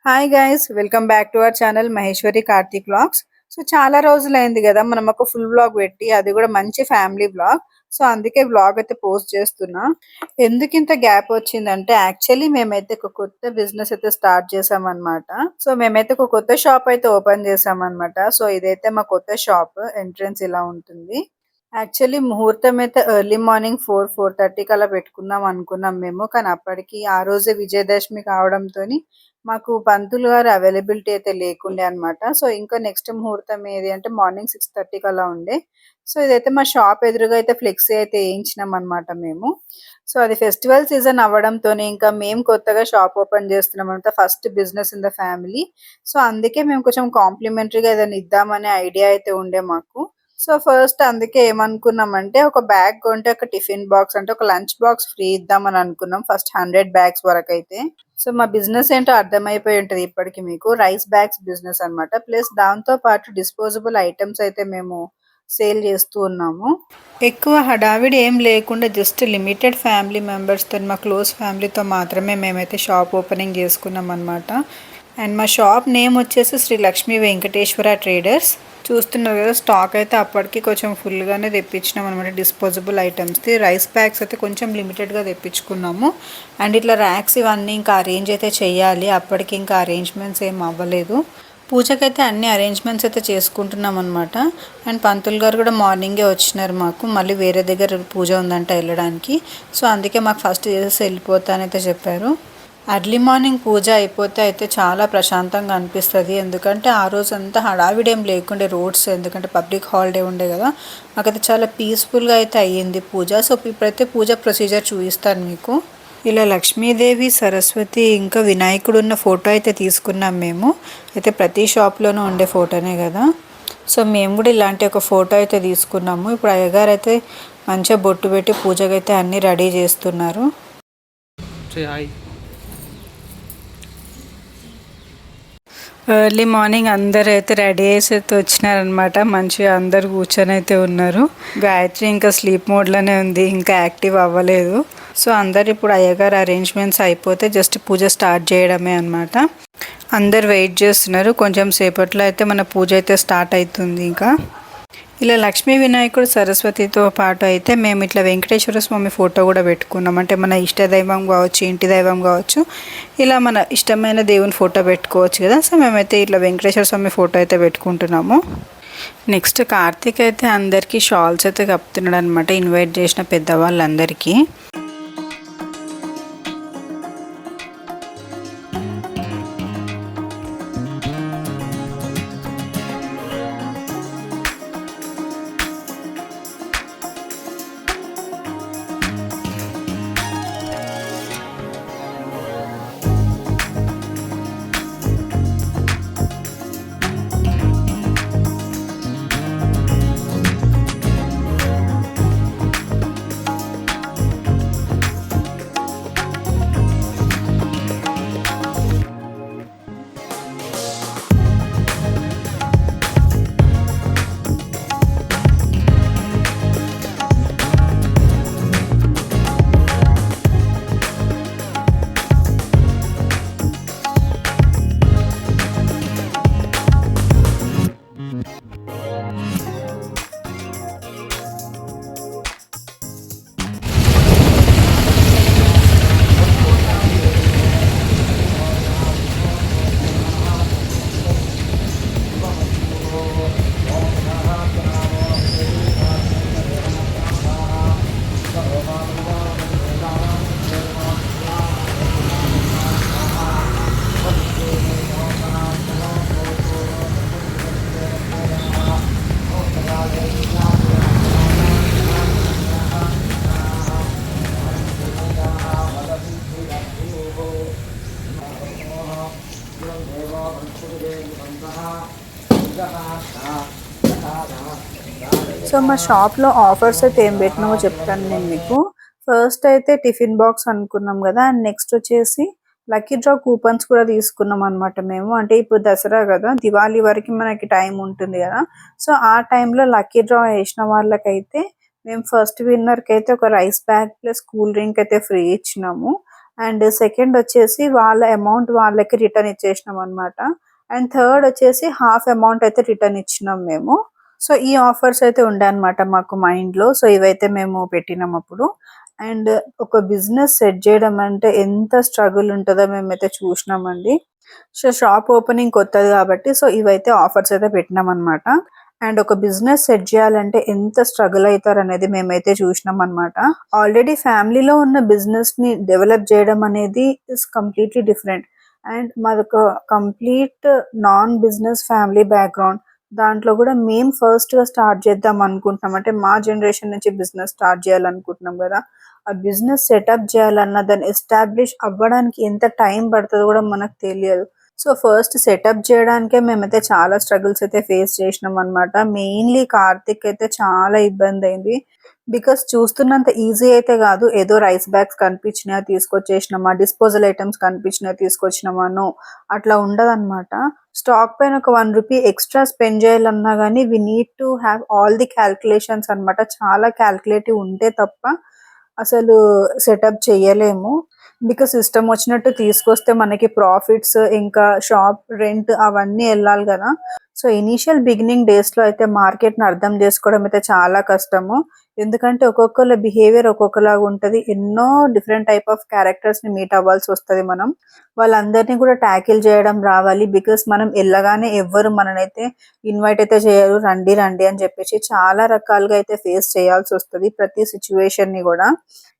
Hi guys, welcome back to our channel Maheshwari Karthik vlogs. So చాలా రోజులైంది కదా మనం ఒక ఫుల్ వ్లాగ్ పెట్టి, అది కూడా మంచి ఫ్యామిలీ వ్లాగ్. సో అందుకే వ్లాగ్ అయితే పోస్ట్ చేస్తున్నా. ఎందుకు ఇంత గ్యాప్ వచ్చిందంటే యాక్చువల్లీ మేమైతే ఒక కొత్త బిజినెస్ అయితే స్టార్ట్ చేసామన్నమాట. సో మేమైతే ఒక కొత్త షాప్ అయితే ఓపెన్ చేసామన్నమాట. సో ఇదైతే మా కొత్త షాప్ ఎంట్రన్స్ ఇలా ఉంటుంది. యాక్చువల్లీ ముహూర్తం అయితే ఎర్లీ మార్నింగ్ 4-4:30కి అలా పెట్టుకుందాం అనుకున్నాం మేము. కానీ అప్పటికి ఆ రోజే విజయదశమి కావడంతోని మాకు పంతులు గారు అవైలబిలిటీ అయితే లేకుండే అన్నమాట. సో ఇంకా నెక్స్ట్ ముహూర్తం ఏది అంటే మార్నింగ్ 6:30కి అలా ఉండే. సో ఇదైతే మా షాప్ ఎదురుగా అయితే ఫ్లెక్సీ అయితే వేయించినాం అన్నమాట మేము. సో అది ఫెస్టివల్ సీజన్ అవ్వడంతోనే ఇంకా మేము కొత్తగా షాప్ ఓపెన్ చేస్తున్నాం అంట, first business in the family. So అందుకే మేము కొంచెం కాంప్లిమెంటరీగా ఏదైనా ఇద్దామనే ఐడియా అయితే ఉండే మాకు. సో ఫస్ట్ అందుకే ఏమనుకున్నామంటే ఒక బ్యాగ్ కొంటే ఒక టిఫిన్ బాక్స్ అంటే ఒక లంచ్ బాక్స్ ఫ్రీ ఇద్దామని అనుకున్నాం, ఫస్ట్ 100 బ్యాగ్స్ వరకు అయితే. సో మా బిజినెస్ ఏంటో అర్థమైపోయి ఉంటది ఇప్పటికి మీకు. రైస్ బ్యాగ్స్ బిజినెస్ అన్నమాట. ప్లస్ దాంతో పాటు డిస్పోజబుల్ ఐటమ్స్ అయితే మేము సేల్ చేస్తూ ఉన్నాము. ఎక్కువ హడావిడి ఏం లేకుండా జస్ట్ లిమిటెడ్ ఫ్యామిలీ మెంబర్స్తో, మా క్లోజ్ ఫ్యామిలీతో మాత్రమే మేమైతే షాప్ ఓపెనింగ్ చేసుకున్నాం అన్నమాట. అండ్ మా షాప్ నేమ్ వచ్చేసి శ్రీ లక్ష్మీ వెంకటేశ్వర ట్రేడర్స్. చూస్తున్నారు కదా, స్టాక్ అయితే అప్పటికి కొంచెం ఫుల్గానే తెప్పించినాం అనమాట. డిస్పోజబుల్ ఐటమ్స్ది రైస్ బ్యాగ్స్ అయితే కొంచెం లిమిటెడ్గా తెప్పించుకున్నాము. అండ్ ఇట్లా ర్యాక్స్ ఇవన్నీ ఇంకా అరేంజ్ అయితే చేయాలి. అప్పటికి ఇంకా అరేంజ్మెంట్స్ ఏం అవ్వలేదు. పూజకైతే అన్ని అరేంజ్మెంట్స్ అయితే చేసుకుంటున్నాం అనమాట. అండ్ పంతులు గారు కూడా మార్నింగే వచ్చినారు మాకు. మళ్ళీ వేరే దగ్గర పూజ ఉందంట వెళ్ళడానికి. సో అందుకే మాకు ఫస్ట్ చేసేసి వెళ్ళిపోతానైతే చెప్పారు. అర్లీ మార్నింగ్ పూజ అయిపోతే అయితే చాలా ప్రశాంతంగా అనిపిస్తుంది. ఎందుకంటే ఆ రోజు అంతా హడావిడేం లేకుండే రోడ్స్, ఎందుకంటే పబ్లిక్ హాలిడే ఉండే కదా. మాకైతే చాలా పీస్ఫుల్గా అయితే అయ్యింది పూజ. సో ఇప్పుడైతే పూజ ప్రొసీజర్ చూపిస్తాను మీకు. ఇలా లక్ష్మీదేవి, సరస్వతి ఇంకా వినాయకుడు ఉన్న ఫోటో అయితే తీసుకున్నాం మేము. అయితే ప్రతి షాప్లోనూ ఉండే ఫోటోనే కదా. సో మేము కూడా ఇలాంటి ఒక ఫోటో అయితే తీసుకున్నాము. ఇప్పుడు అయ్యగారు అయితే మంచిగా బొట్టు పెట్టి పూజకైతే అన్నీ రెడీ చేస్తున్నారు. ఎర్లీ మార్నింగ్ అందరూ అయితే రెడీ చేసి అయితే వచ్చినారనమాట. మంచిగా అందరు కూర్చొని అయితే ఉన్నారు. గాయత్రి ఇంకా స్లీప్ మోడ్లోనే ఉంది, ఇంకా యాక్టివ్ అవ్వలేదు. సో అందరు ఇప్పుడు అయ్యగారు అరేంజ్మెంట్స్ అయిపోతే జస్ట్ పూజ స్టార్ట్ చేయడమే అనమాట. అందరు వెయిట్ చేస్తున్నారు. కొంచెం సేపట్లో అయితే మన పూజ అయితే స్టార్ట్ అవుతుంది. ఇంకా ఇలా లక్ష్మీ వినాయకుడు, సరస్వతితో పాటు అయితే మేము ఇట్లా వెంకటేశ్వర స్వామి ఫోటో కూడా పెట్టుకున్నాం. అంటే మన ఇష్ట దైవం కావచ్చు, ఇంటి దైవం కావచ్చు, ఇలా మన ఇష్టమైన దేవుని ఫోటో పెట్టుకోవచ్చు కదా. సో మేమైతే ఇట్లా వెంకటేశ్వర స్వామి ఫోటో అయితే పెట్టుకుంటున్నాము. నెక్స్ట్ కార్తీక్ అయితే అందరికీ షాల్స్ అయితే కప్పుతున్నాడు అనమాట, ఇన్వైట్ చేసిన పెద్దవాళ్ళందరికీ. సో మా షాప్లో ఆఫర్స్ అయితే ఏం పెట్టినామో చెప్తాను నేను మీకు. ఫస్ట్ అయితే టిఫిన్ బాక్స్ అనుకున్నాం కదా. అండ్ నెక్స్ట్ వచ్చేసి లక్కీ డ్రా కూపన్స్ కూడా తీసుకున్నాం అనమాట మేము. అంటే ఇప్పుడు దసరా కదా, దివాళీ వరకు మనకి టైం ఉంటుంది కదా. సో ఆ టైంలో లక్కీ డ్రా వేసిన వాళ్ళకైతే మేము ఫస్ట్ విన్నర్కి అయితే ఒక rice bag plus cool drink అయితే ఫ్రీ ఇచ్చినాము. అండ్ సెకండ్ వచ్చేసి వాళ్ళ అమౌంట్ వాళ్ళకి రిటర్న్ ఇచ్చేసినాం అనమాట. అండ్ థర్డ్ వచ్చేసి హాఫ్ అమౌంట్ అయితే రిటర్న్ ఇచ్చినాం మేము. సో ఈ ఆఫర్స్ అయితే ఉండే అనమాట మాకు మైండ్లో. సో ఇవైతే మేము పెట్టినాం అప్పుడు. అండ్ ఒక బిజినెస్ సెట్ చేయడం అంటే ఎంత స్ట్రగుల్ ఉంటుందో మేమైతే చూసినామండి. సో షాప్ ఓపెనింగ్ కొత్తది కాబట్టి సో ఇవైతే ఆఫర్స్ అయితే పెట్టినాం అనమాట. అండ్ ఒక బిజినెస్ సెట్ చేయాలంటే ఎంత స్ట్రగుల్ అవుతారు అనేది మేమైతే చూసినాం అనమాట. ఆల్రెడీ ఫ్యామిలీలో ఉన్న బిజినెస్ ని డెవలప్ చేయడం అనేది ఇస్ కంప్లీట్లీ డిఫరెంట్. అండ్ మాదొక complete non business family background. దాంట్లో కూడా మేము ఫస్ట్ గా స్టార్ట్ చేద్దాం అనుకుంటున్నాం. అంటే మా జనరేషన్ నుంచి బిజినెస్ స్టార్ట్ చేయాలనుకుంటున్నాం కదా. ఆ బిజినెస్ సెటప్ చేయాలన్నా దాన్ని ఎస్టాబ్లిష్ అవ్వడానికి ఎంత టైం పడుతుందో కూడా మనకు తెలియదు. సో ఫస్ట్ సెటప్ చేయడానికే మేమైతే చాలా స్ట్రగుల్స్ అయితే ఫేస్ చేసినాం అనమాట. మెయిన్లీ కార్తిక్ అయితే చాలా ఇబ్బంది అయింది. బికాస్ చూస్తున్నంత ఈజీ అయితే కాదు. ఏదో రైస్ బ్యాగ్స్ కనిపించినా తీసుకొచ్చేసినామా, డిస్పోజల్ ఐటమ్స్ కనిపించినా తీసుకొచ్చినామానో అట్లా ఉండదన్నమాట. స్టాక్ పైన ఒక 1 రూపీ ఎక్స్ట్రా స్పెండ్ చేయాలన్నా కానీ we need to have all the calculations అనమాట. చాలా క్యాల్కులేటివ్ ఉంటే తప్ప అసలు సెటప్ చేయలేము. బికాస్ ఇష్టం వచ్చినట్టు తీసుకొస్తే మనకి ప్రాఫిట్స్ ఇంకా షాప్ రెంట్ అవన్నీ వెళ్ళాలి కదా. సో ఇనీషియల్ బిగినింగ్ డేస్ లో అయితే మార్కెట్ ని అర్థం చేసుకోవడం అయితే చాలా కష్టము. ఎందుకంటే ఒక్కొక్కళ్ళ బిహేవియర్ ఒక్కొక్కలాగా ఉంటది. ఎన్నో డిఫరెంట్ టైప్ ఆఫ్ క్యారెక్టర్స్ ని మీట్ అవ్వాల్సి వస్తుంది. మనం వాళ్ళందరినీ కూడా ట్యాకిల్ చేయడం రావాలి. బికాస్ మనం వెళ్ళగానే ఎవ్వరు మననైతే ఇన్వైట్ అయితే చేయరు, రండి రండి అని చెప్పేసి చాలా రకాలుగా అయితే ఫేస్ చేయాల్సి వస్తుంది ప్రతి సిచ్యువేషన్ ని కూడా.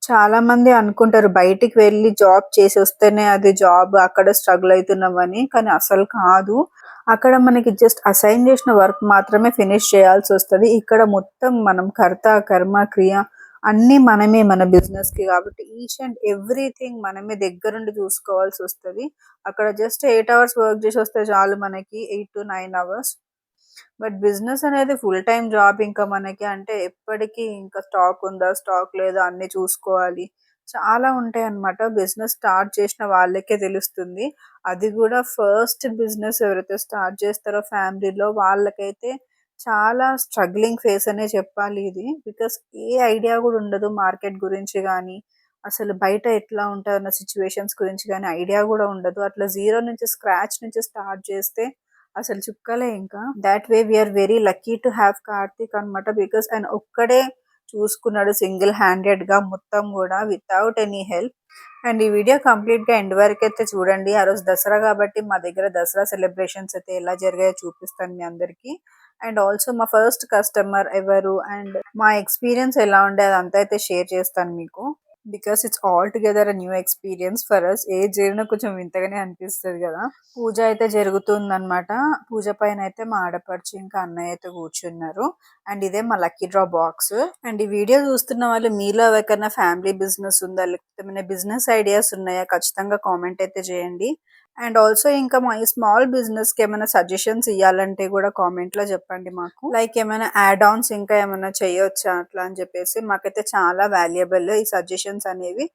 చాలా మంది అనుకుంటారు బయటికి వెళ్ళి జాబ్ చేసి వస్తేనే అది జాబ్, అక్కడ స్ట్రగుల్ అవుతున్నామని. కానీ అసలు కాదు. అక్కడ మనకి జస్ట్ అసైన్ చేసిన వర్క్ మాత్రమే ఫినిష్ చేయాల్సి వస్తుంది. ఇక్కడ మొత్తం మనం కర్త కర్మ క్రియ అన్ని మనమే మన బిజినెస్ కి. కాబట్టి ఈచ్ అండ్ ఎవ్రీథింగ్ మనమే దగ్గరుండి చూసుకోవాల్సి వస్తుంది. అక్కడ జస్ట్ 8 hours వర్క్ చేసి వస్తే చాలు మనకి, 8 to 9 hours. బట్ బిజినెస్ అనేది ఫుల్ టైం జాబ్. ఇంకా మనకి అంటే ఎప్పటికీ ఇంకా స్టాక్ ఉందా, స్టాక్ లేదా అన్ని చూసుకోవాలి. చాలా ఉంటాయి అన్నమాట. బిజినెస్ స్టార్ట్ చేసిన వాళ్ళకే తెలుస్తుంది. అది కూడా ఫస్ట్ బిజినెస్ ఎవరైతే స్టార్ట్ చేస్తారో ఫ్యామిలీలో వాళ్ళకైతే చాలా స్ట్రగ్లింగ్ ఫేస్ అనే చెప్పాలి ఇది. బికాస్ ఏ ఐడియా కూడా ఉండదు మార్కెట్ గురించి కానీ, అసలు బయట ఎట్లా ఉంటుందన్న సిచ్యువేషన్స్ గురించి కానీ ఐడియా కూడా ఉండదు. అట్లా జీరో నుంచి స్క్రాచ్ నుంచి స్టార్ట్ చేస్తే అసలు చుక్కలే ఇంకా. That way we are very lucky to have Karthik అనమాట. బికాస్ ఆయన ఒక్కడే చూసుకున్నాడు సింగిల్ హ్యాండెడ్ గా మొత్తం కూడా వితౌట్ ఎనీ హెల్ప్. అండ్ ఈ వీడియో కంప్లీట్ గా ఎండ్ వరకు అయితే చూడండి. ఆ రోజు దసరా కాబట్టి మా దగ్గర దసరా సెలబ్రేషన్స్ అయితే ఎలా జరిగాయో చూపిస్తాను మీ అందరికి. అండ్ ఆల్సో మా ఫస్ట్ కస్టమర్ ఎవరు అండ్ మా ఎక్స్పీరియన్స్ ఎలా ఉండే అదంతా అయితే షేర్ చేస్తాను మీకు. Because it's all together new experience for us. ఏ జరిగినా కొంచెం వింతగానే అనిపిస్తుంది కదా. పూజ అయితే జరుగుతుంది అనమాట. పూజ పైన అయితే మా ఆడపడుచు ఇంకా అన్నయ్య అయితే కూర్చున్నారు. అండ్ ఇదే మా లక్కీ డ్రా బాక్స్. అండ్ ఈ వీడియో చూస్తున్న వాళ్ళు మీలో ఎవరికైనా ఫ్యామిలీ బిజినెస్ ఉందా, లేకపోతే ఏమైనా బిజినెస్ ఐడియాస్ ఉన్నాయా, ఖచ్చితంగా కామెంట్ అయితే చేయండి. అండ్ ఆల్సో ఇంకా మా ఈ స్మాల్ బిజినెస్ కి ఏమైనా సజెషన్స్ ఇవ్వాలంటే కూడా కామెంట్ లో చెప్పండి మాకు. లైక్ ఏమైనా యాడ్ ఆన్స్ ఇంకా ఏమైనా చేయొచ్చా అట్లా అని చెప్పేసి మాకైతే చాలా వాల్యుయబుల్ ఈ సజెషన్స్ అనేవి.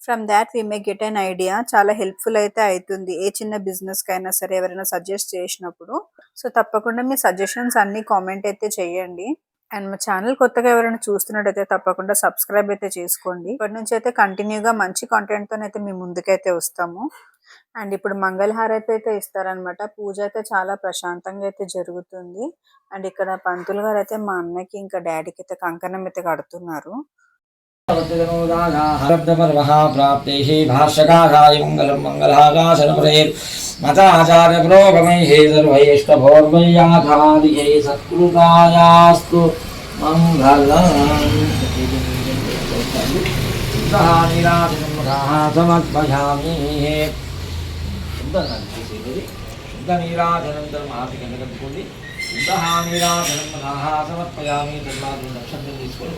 From that we may get an idea. చాలా హెల్ప్ఫుల్ అయితే అవుతుంది ఏ చిన్న బిజినెస్ కైనా సరే ఎవరైనా సజెస్ట్ చేసినప్పుడు. సో తప్పకుండా మీ సజెషన్స్ అన్ని కామెంట్ అయితే చేయండి. అండ్ మా ఛానల్ కొత్తగా ఎవరైనా చూస్తున్నట్టయితే తప్పకుండా సబ్స్క్రైబ్ అయితే చేసుకోండి. ఇప్పటి నుంచి అయితే కంటిన్యూగా మంచి కాంటెంట్ తోనైతే మీ ముందుకైతే వస్తాము. అండ్ ఇప్పుడు మంగళహారతి అయితే ఇస్తారనమాట. పూజ అయితే చాలా ప్రశాంతంగా అయితే జరుగుతుంది. అండ్ ఇక్కడ పంతులు గారు అయితే మా అన్నకి ఇంకా డాడీకి అయితే కంకణం అయితే కడుతున్నారు. భాష్యకారాయ మంగళం మంగళాకాశనపరేర్ మతాచార్య పురోగమైః సర్వైష్టభోర్మయ్యాధాదియై సత్కృతాయాస్తు మంగళం. సమర్పయామి. శుద్ధ నీరాజనంతరం ఆర్తి కింద కట్టుకోండి. శుద్ధ నీరాజనం సమర్పయామి. ధర్మాన్ని నక్షత్రం తీసుకొని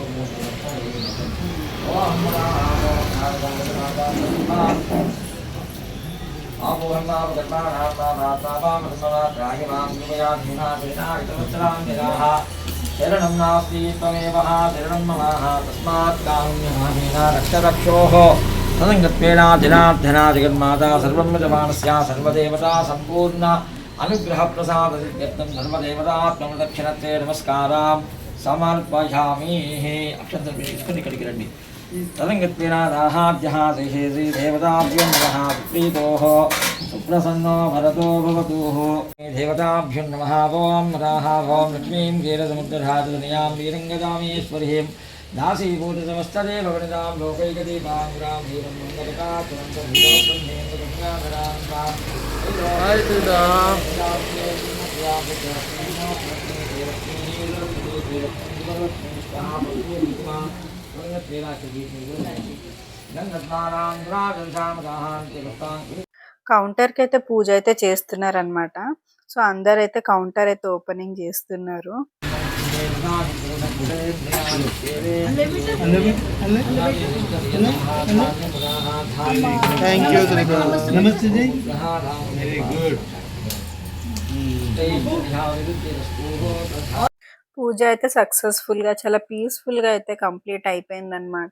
శరణం నాస్తి త్వమేవ శరణం మమ తస్మాత్ కారుణ్యమానేన రక్ష రక్షోః తదంగత్వేనాధినార్థనా జగన్మాతా సర్వం యజమానస్య సర్వదేవతా సంపూర్ణ అనుగ్రహ ప్రసాద సిద్ధ్యర్థం సర్వదేవతాత్మదక్షిణత్వే నమస్కారం సమర్పయామి. అక్షంతరం తీసుకొని ఇక్కడికి రండి. तदङ्गत्विनादाहाभ्यः श्रीदेवताभ्यो नमः प्रीतोः सुप्रसन्नो भरतो भवतुः देवताभ्यो नमः ॐ राः ॐ लक्ष्मीं क्षीरसमुद्रधातुनियां वीरङ्गदामेश्वरीं दासीभूतसमस्तदेव वनितां लोकैकदीपां ग्रां धीरं కౌంటర్ కి అయితే పూజ అయితే చేస్తున్నారన్నమాట. సో అందరైతే కౌంటర్ అయితే ఓపెనింగ్ చేస్తున్నారు. Thank you, Sarika. Namaste ji. Very good. పూజ అయితే సక్సెస్ఫుల్ గా చాలా పీస్ఫుల్ గా అయితే కంప్లీట్ అయిపోయిందన్నమాట.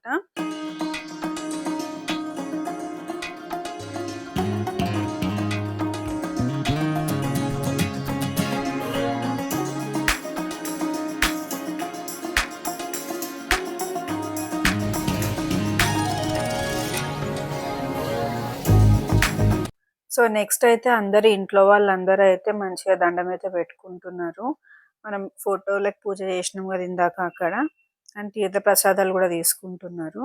సో నెక్స్ట్ అయితే అందరు ఇంట్లో వాళ్ళందరూ అయితే మంచిగా దండం అయితే పెట్టుకుంటున్నారు. మనం ఫోటోలకు పూజ చేసినాం కదా ఇందాక అక్కడ. అండ్ తీర్థ ప్రసాదాలు కూడా తీసుకుంటున్నారు.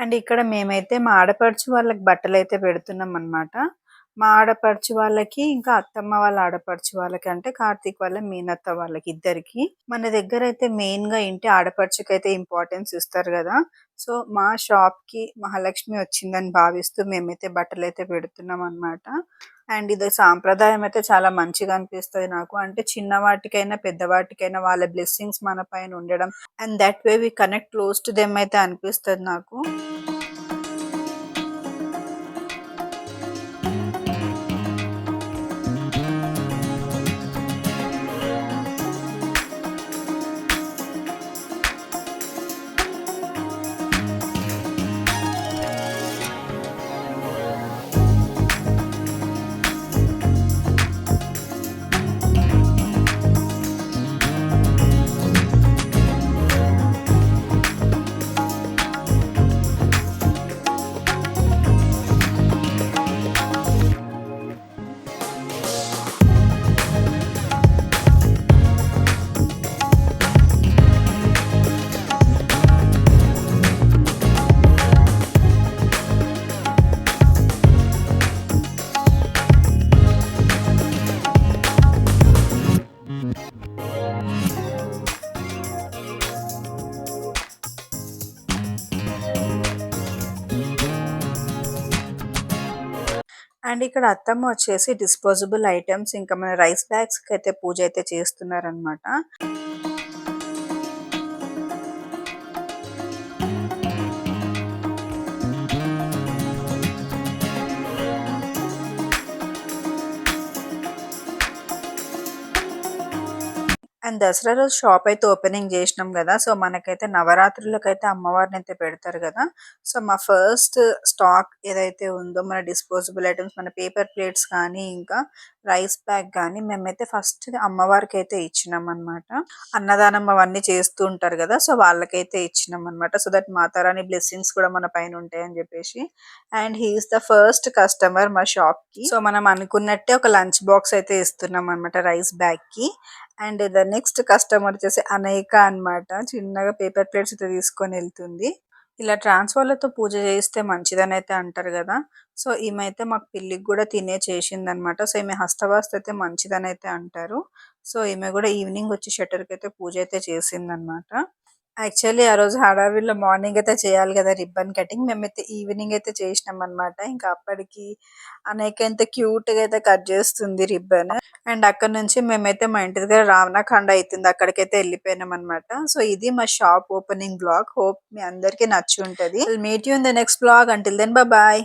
అండ్ ఇక్కడ మేమైతే మా ఆడపడుచు వాళ్ళకి బట్టలైతే పెడుతున్నామన్నమాట. మా ఆడపడుచు వాళ్ళకి, ఇంకా అత్తమ్మ వాళ్ళ ఆడపడుచు వాళ్ళకి, అంటే కార్తీక్ వాళ్ళ మేనత్త వాళ్ళకి ఇద్దరికి. మన దగ్గర అయితే మెయిన్‌గా ఇంటి ఆడపడుచుకైతే ఇంపార్టెన్స్ ఇస్తారు గదా! సో, మా షాప్‌కి మహాలక్ష్మి వచ్చిందని భావిస్తూ మేమైతే బట్టలైతే పెడుతున్నామన్నమాట. అండ్ ఇది సాంప్రదాయం అయితే చాలా మంచిగా అనిపిస్తది నాకు. అంటే చిన్న వాటికైనా, పెద్ద వాటికైనా వాళ్ళ బ్లెస్సింగ్స్ మన పైన ఉండడం and that way we connect close to them అయితే అనిపిస్తది నాకు. అండ్ ఇక్కడ అత్తమ్మ వచ్చేసి డిస్పోజబుల్ ఐటమ్స్, ఇంకా మన రైస్ బ్యాగ్స్ కి అయితే పూజ అయితే చేస్తున్నారనమాట. అండ్ దసరా రోజు షాప్ అయితే ఓపెనింగ్ చేసినాం కదా. సో మనకైతే నవరాత్రులకైతే అమ్మవారిని అయితే పెడతారు కదా. సో మా ఫస్ట్ స్టాక్ ఏదైతే ఉందో మన డిస్పోజబుల్ ఐటమ్స్, మన పేపర్ ప్లేట్స్ కానీ, ఇంకా రైస్ బ్యాగ్ కానీ మేమైతే ఫస్ట్ అమ్మవారికి అయితే ఇచ్చినాం అనమాట. అన్నదానం అవన్నీ చేస్తూ ఉంటారు కదా. సో వాళ్ళకైతే ఇచ్చినాం అనమాట. సో దట్ మాతారాణి బ్లెస్సింగ్స్ కూడా మన పైన ఉంటాయని చెప్పేసి. And he is the first customer మా షాప్ కి. సో మనం అనుకున్నట్టే ఒక లంచ్ బాక్స్ అయితే ఇస్తున్నాం అనమాట రైస్ బ్యాగ్ కి. అండ్ ద నెక్స్ట్ కస్టమర్ వచ్చేసి అనేక అన్నమాట. చిన్నగా పేపర్ ప్లేట్స్ అయితే తీసుకొని వెళ్తుంది. ఇలా ట్రాన్స్ఫర్‌లతో పూజ చేయిస్తే మంచిదని అయితే అంటారు గదా! సో, ఈమె అయితే మాకు పెళ్ళికి గూడా తినే చేసిందనమాట. సో, ఈమె హస్తవాస్తు అయితే మంచిదని అయితే అంటారు. సో, ఈమె గూడా ఈవినింగ్ వచ్చి షట్టర్‌కైతే పూజ అయితే చేసిందనమాట. యాక్చువల్లీ ఆ రోజు హడావిడిలో మార్నింగ్ అయితే చేయాలి గదా! Ribbon cutting. మేమైతే ఈవినింగ్ అయితే చేసినామనమాట. ఇంకా అప్పటికి అనేక ఎంత క్యూట్‌గా అయితే కట్ చేస్తుంది రిబ్బన్. అండ్ అక్కడి నుంచి మేమైతే మా ఇంటి దగ్గర రావణాఖండ అయితుంది. అక్కడికైతే ఎళ్ళిపోయినామనమాట. సో, ఇది మా షాప్ ఓపెనింగ్ వ్లాగ్. హోప్ మీ అందరికీ నచ్చుంటది. Will meet you in the next vlog. Until then bye.